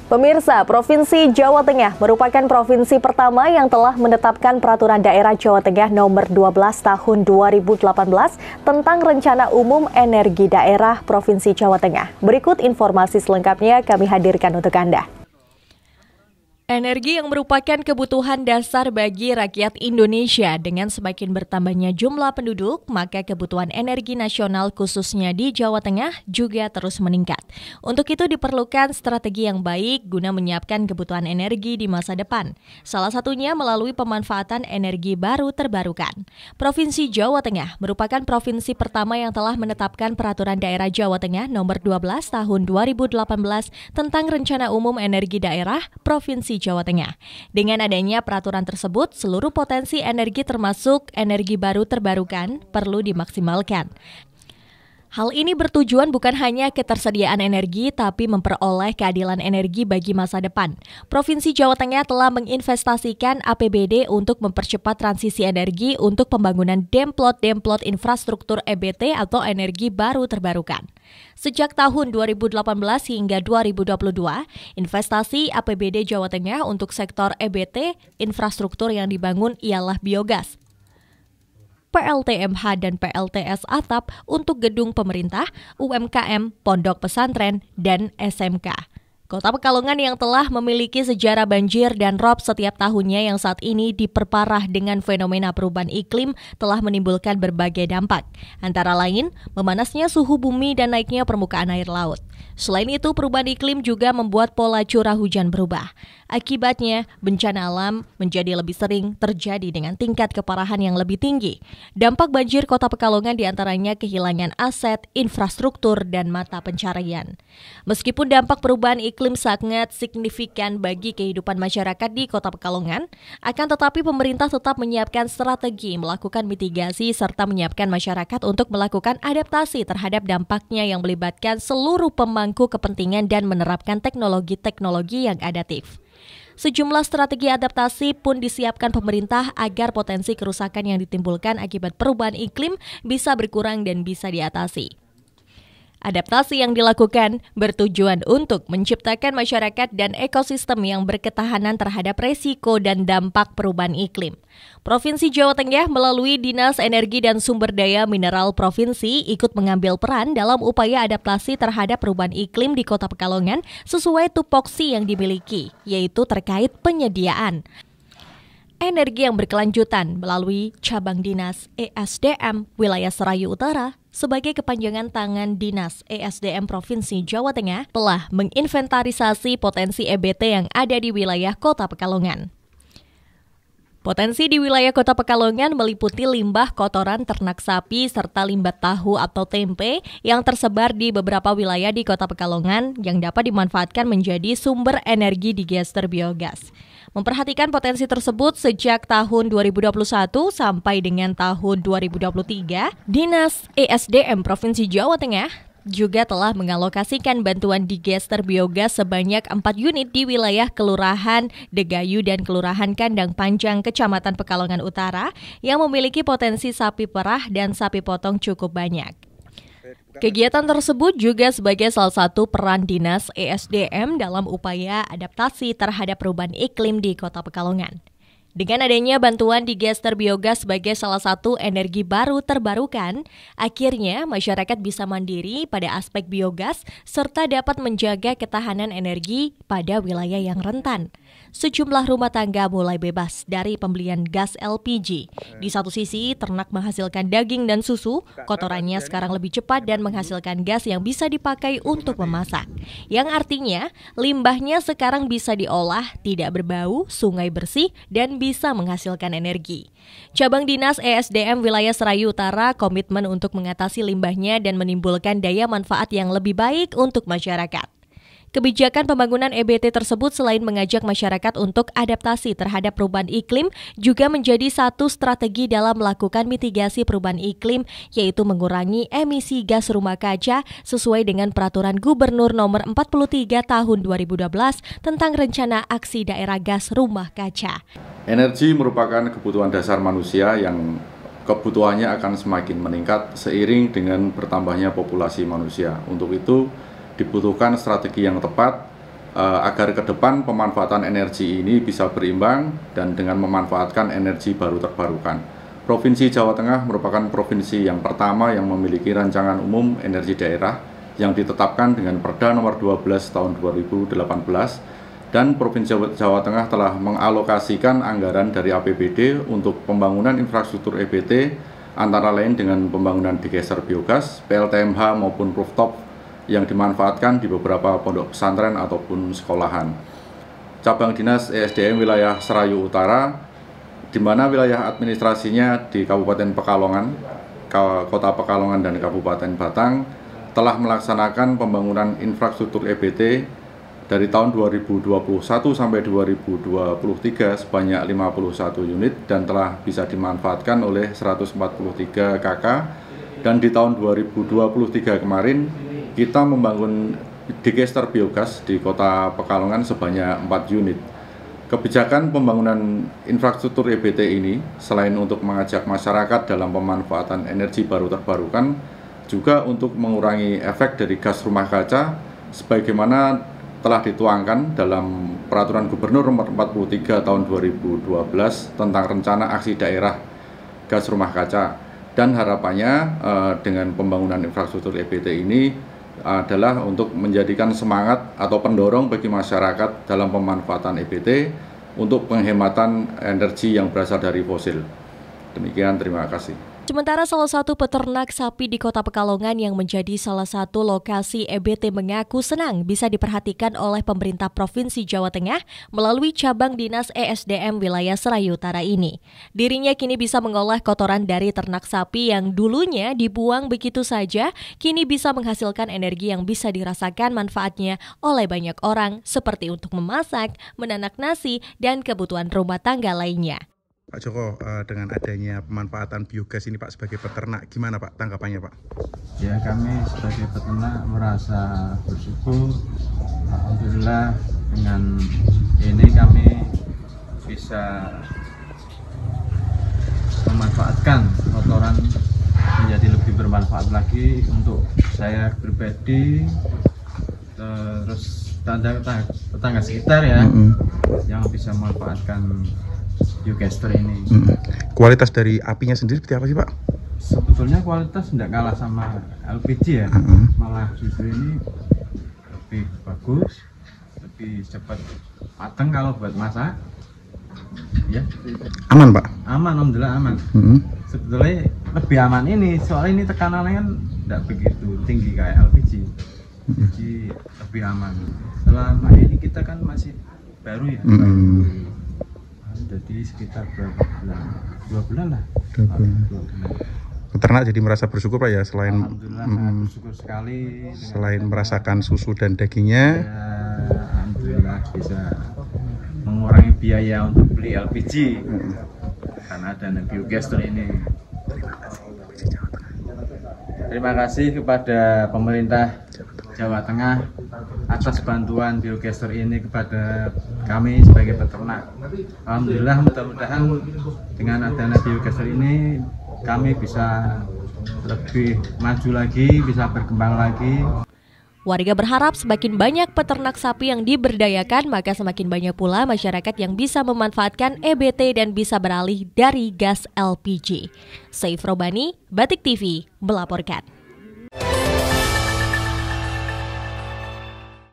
Pemirsa, Provinsi Jawa Tengah merupakan provinsi pertama yang telah menetapkan Peraturan Daerah Jawa Tengah Nomor 12 Tahun 2018 tentang Rencana Umum Energi Daerah Provinsi Jawa Tengah. Berikut informasi selengkapnya kami hadirkan untuk Anda. Energi yang merupakan kebutuhan dasar bagi rakyat Indonesia. Dengan semakin bertambahnya jumlah penduduk, maka kebutuhan energi nasional khususnya di Jawa Tengah juga terus meningkat. Untuk itu diperlukan strategi yang baik guna menyiapkan kebutuhan energi di masa depan. Salah satunya melalui pemanfaatan energi baru terbarukan. Provinsi Jawa Tengah merupakan provinsi pertama yang telah menetapkan Peraturan Daerah Jawa Tengah Nomor 12 Tahun 2018 tentang Rencana Umum Energi Daerah Provinsi Jawa Tengah. Dengan adanya peraturan tersebut, seluruh potensi energi termasuk energi baru terbarukan perlu dimaksimalkan. Hal ini bertujuan bukan hanya ketersediaan energi, tapi memperoleh keadilan energi bagi masa depan. Provinsi Jawa Tengah telah menginvestasikan APBD untuk mempercepat transisi energi untuk pembangunan demplot infrastruktur EBT atau energi baru terbarukan. Sejak tahun 2018 hingga 2022, investasi APBD Jawa Tengah untuk sektor EBT infrastruktur yang dibangun ialah biogas, PLTMH dan PLTS atap untuk gedung pemerintah, UMKM, pondok pesantren, dan SMK. Kota Pekalongan yang telah memiliki sejarah banjir dan rob setiap tahunnya yang saat ini diperparah dengan fenomena perubahan iklim telah menimbulkan berbagai dampak. Antara lain, memanasnya suhu bumi dan naiknya permukaan air laut. Selain itu, perubahan iklim juga membuat pola curah hujan berubah. Akibatnya, bencana alam menjadi lebih sering terjadi dengan tingkat keparahan yang lebih tinggi. Dampak banjir Kota Pekalongan diantaranya kehilangan aset, infrastruktur, dan mata pencarian. Meskipun dampak perubahan iklim sangat signifikan bagi kehidupan masyarakat di Kota Pekalongan, akan tetapi pemerintah tetap menyiapkan strategi, melakukan mitigasi, serta menyiapkan masyarakat untuk melakukan adaptasi terhadap dampaknya yang melibatkan seluruh pemangku kepentingan dan menerapkan teknologi-teknologi yang adaptif. Sejumlah strategi adaptasi pun disiapkan pemerintah agar potensi kerusakan yang ditimbulkan akibat perubahan iklim bisa berkurang dan bisa diatasi. Adaptasi yang dilakukan bertujuan untuk menciptakan masyarakat dan ekosistem yang berketahanan terhadap resiko dan dampak perubahan iklim. Provinsi Jawa Tengah melalui Dinas Energi dan Sumber Daya Mineral Provinsi ikut mengambil peran dalam upaya adaptasi terhadap perubahan iklim di Kota Pekalongan sesuai tupoksi yang dimiliki, yaitu terkait penyediaan energi yang berkelanjutan melalui cabang Dinas ESDM Wilayah Serayu Utara sebagai kepanjangan tangan Dinas ESDM Provinsi Jawa Tengah telah menginventarisasi potensi EBT yang ada di wilayah Kota Pekalongan. Potensi di wilayah Kota Pekalongan meliputi limbah kotoran ternak sapi serta limbah tahu atau tempe yang tersebar di beberapa wilayah di Kota Pekalongan yang dapat dimanfaatkan menjadi sumber energi digester biogas. Memperhatikan potensi tersebut sejak tahun 2021 sampai dengan tahun 2023, Dinas ESDM Provinsi Jawa Tengah juga telah mengalokasikan bantuan digester biogas sebanyak 4 unit di wilayah Kelurahan Degayu dan Kelurahan Kandang Panjang, Kecamatan Pekalongan Utara yang memiliki potensi sapi perah dan sapi potong cukup banyak. Kegiatan tersebut juga sebagai salah satu peran Dinas ESDM dalam upaya adaptasi terhadap perubahan iklim di Kota Pekalongan. Dengan adanya bantuan digester biogas sebagai salah satu energi baru terbarukan, akhirnya masyarakat bisa mandiri pada aspek biogas serta dapat menjaga ketahanan energi pada wilayah yang rentan. Sejumlah rumah tangga mulai bebas dari pembelian gas LPG. Di satu sisi, ternak menghasilkan daging dan susu, kotorannya sekarang lebih cepat dan menghasilkan gas yang bisa dipakai untuk memasak. Yang artinya, limbahnya sekarang bisa diolah, tidak berbau, sungai bersih, dan bisa menghasilkan energi. Cabang Dinas ESDM Wilayah Serayu Utara komitmen untuk mengatasi limbahnya dan menimbulkan daya manfaat yang lebih baik untuk masyarakat. Kebijakan pembangunan EBT tersebut selain mengajak masyarakat untuk adaptasi terhadap perubahan iklim, juga menjadi satu strategi dalam melakukan mitigasi perubahan iklim, yaitu mengurangi emisi gas rumah kaca sesuai dengan Peraturan Gubernur Nomor 43 Tahun 2012 tentang Rencana Aksi Daerah Gas Rumah Kaca. Energi merupakan kebutuhan dasar manusia yang kebutuhannya akan semakin meningkat seiring dengan bertambahnya populasi manusia. Untuk itu, dibutuhkan strategi yang tepat agar ke depan pemanfaatan energi ini bisa berimbang dan dengan memanfaatkan energi baru terbarukan. Provinsi Jawa Tengah merupakan provinsi yang pertama yang memiliki rancangan umum energi daerah yang ditetapkan dengan Perda nomor 12 tahun 2018, dan Provinsi Jawa Tengah telah mengalokasikan anggaran dari APBD untuk pembangunan infrastruktur EBT, antara lain dengan pembangunan digester biogas, PLTMH maupun rooftop yang dimanfaatkan di beberapa pondok pesantren ataupun sekolahan. Cabang Dinas ESDM wilayah Serayu Utara, di mana wilayah administrasinya di Kabupaten Pekalongan, Kota Pekalongan dan Kabupaten Batang, telah melaksanakan pembangunan infrastruktur EBT dari tahun 2021 sampai 2023 sebanyak 51 unit dan telah bisa dimanfaatkan oleh 143 KK, dan di tahun 2023 kemarin kita membangun digester biogas di Kota Pekalongan sebanyak 4 unit. Kebijakan pembangunan infrastruktur EBT ini selain untuk mengajak masyarakat dalam pemanfaatan energi baru terbarukan, juga untuk mengurangi efek dari gas rumah kaca sebagaimana telah dituangkan dalam Peraturan Gubernur Nomor 43 Tahun 2012 tentang Rencana Aksi Daerah Gas Rumah Kaca. Dan harapannya dengan pembangunan infrastruktur EBT ini adalah untuk menjadikan semangat atau pendorong bagi masyarakat dalam pemanfaatan EBT untuk penghematan energi yang berasal dari fosil. Demikian, terima kasih. Sementara salah satu peternak sapi di Kota Pekalongan yang menjadi salah satu lokasi EBT mengaku senang bisa diperhatikan oleh pemerintah Provinsi Jawa Tengah melalui cabang Dinas ESDM wilayah Serayu Utara ini. Dirinya kini bisa mengolah kotoran dari ternak sapi yang dulunya dibuang begitu saja, kini bisa menghasilkan energi yang bisa dirasakan manfaatnya oleh banyak orang seperti untuk memasak, menanak nasi, dan kebutuhan rumah tangga lainnya. Pak Joko, dengan adanya pemanfaatan biogas ini Pak sebagai peternak, gimana Pak tanggapannya Pak? Ya, kami sebagai peternak merasa bersyukur. Alhamdulillah dengan ini kami bisa memanfaatkan kotoran menjadi lebih bermanfaat lagi untuk saya pribadi, terus tetangga sekitar ya, yang bisa memanfaatkan biogester ini. Kualitas dari apinya sendiri seperti apa sih Pak? Sebetulnya kualitas tidak kalah sama LPG ya, malah justru ini lebih bagus, lebih cepat matang kalau buat masak. Ya. Aman Pak? Aman, alhamdulillah aman. Sebetulnya lebih aman ini, soalnya ini tekanannya kan tidak begitu tinggi kayak LPG, jadi lebih aman. Selama ini kita kan masih baru ya. Jadi sekitar berapa bulan? 2 bulan lah. 2 bulan. Peternak jadi merasa bersyukur Pak ya, selain bersyukur sekali selain merasakan susu dan dagingnya. Ya, alhamdulillah bisa mengurangi biaya untuk beli LPG karena ada biogester ini. Terima kasih kepada pemerintah Jawa Tengah atas bantuan biogester ini kepada kami sebagai peternak. Alhamdulillah, mudah-mudahan dengan adanya biogester ini kami bisa lebih maju lagi, bisa berkembang lagi. Warga berharap semakin banyak peternak sapi yang diberdayakan, maka semakin banyak pula masyarakat yang bisa memanfaatkan EBT dan bisa beralih dari gas LPG. Saif Robani, Batik TV, melaporkan.